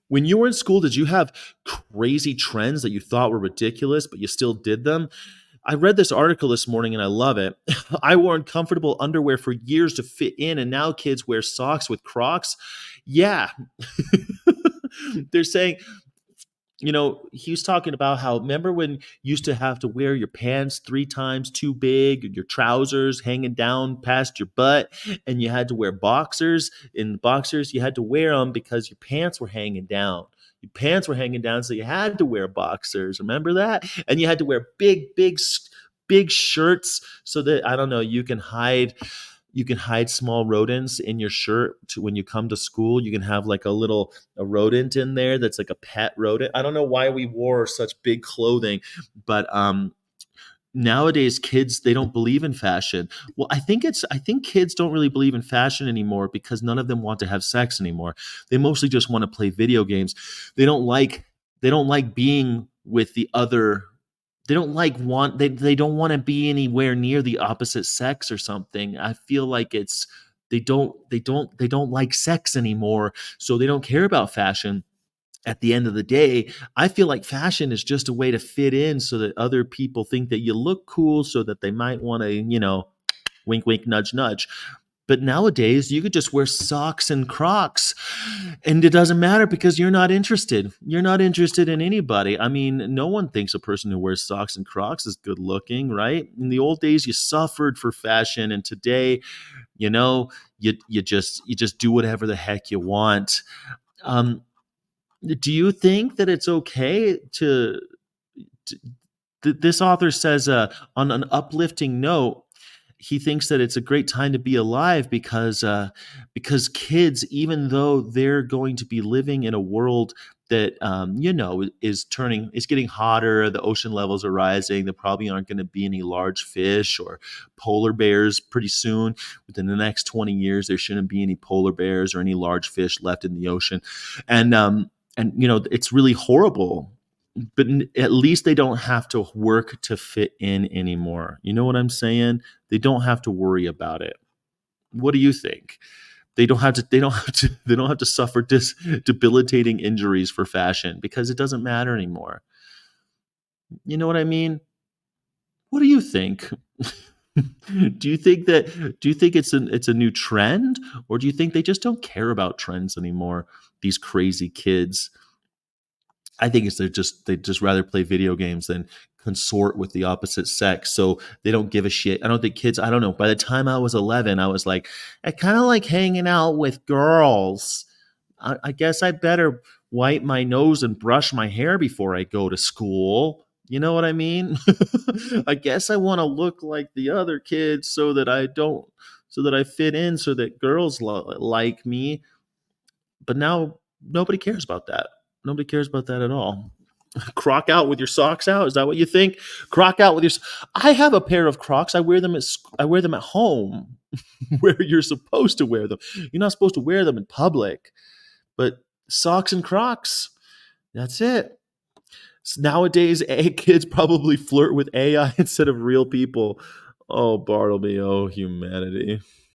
When you were in school, did you have crazy trends that you thought were ridiculous, but you still did them? I read this article this morning and I love it. I wore uncomfortable underwear for years to fit in, and now kids wear socks with Crocs. Yeah. They're saying, he was talking about how, remember when you used to have to wear your pants three times too big, your trousers hanging down past your butt, and you had to wear boxers. In boxers, you had to wear them because your pants were hanging down. Your pants were hanging down, so you had to wear boxers. Remember that? And you had to wear big shirts so that, I don't know, you can hide small rodents in your shirt when you come to school. You can have like a rodent in there that's like a pet rodent. I don't know why we wore such big clothing, but nowadays kids, they don't believe in fashion. Well, I think kids don't really believe in fashion anymore because none of them want to have sex anymore. They mostly just want to play video games. They don't like being with the other. They don't want to be anywhere near the opposite sex or something. I feel like it's they don't like sex anymore, so they don't care about fashion. At the end of the day, I feel like fashion is just a way to fit in so that other people think that you look cool, so that they might want to, wink, wink, nudge, nudge. But nowadays, you could just wear socks and Crocs, and it doesn't matter because you're not interested. You're not interested in anybody. I mean, no one thinks a person who wears socks and Crocs is good looking, right? In the old days, you suffered for fashion, and today, you know, you just do whatever the heck you want. Um, do you think that it's okay to this author says, on an uplifting note, he thinks that it's a great time to be alive because kids, even though they're going to be living in a world that, is getting hotter, the ocean levels are rising. There probably aren't going to be any large fish or polar bears pretty soon. Within the next 20 years, there shouldn't be any polar bears or any large fish left in the ocean, and it's really horrible, but at least they don't have to work to fit in anymore. You know what I'm saying? They don't have to worry about it. What do you think? They don't have to suffer debilitating injuries for fashion because it doesn't matter anymore. You know what I mean? What do you think? Do you think it's a new trend, or do you think they just don't care about trends anymore? These crazy kids. I think it's they just rather play video games than consort with the opposite sex. So they don't give a shit. I don't think kids, I don't know. By the time I was 11, I was like, I kind of like hanging out with girls. I guess I better wipe my nose and brush my hair before I go to school. You know what I mean? I guess I want to look like the other kids so that I fit in, so that girls like me. But now nobody cares about that. Nobody cares about that at all. Croc out with your socks out. Is that what you think? Croc out with your. I have a pair of Crocs. I wear them at home, where you're supposed to wear them. You're not supposed to wear them in public. But socks and Crocs. That's it. Nowadays, kids probably flirt with AI instead of real people. Oh, Bartleby. Oh, humanity.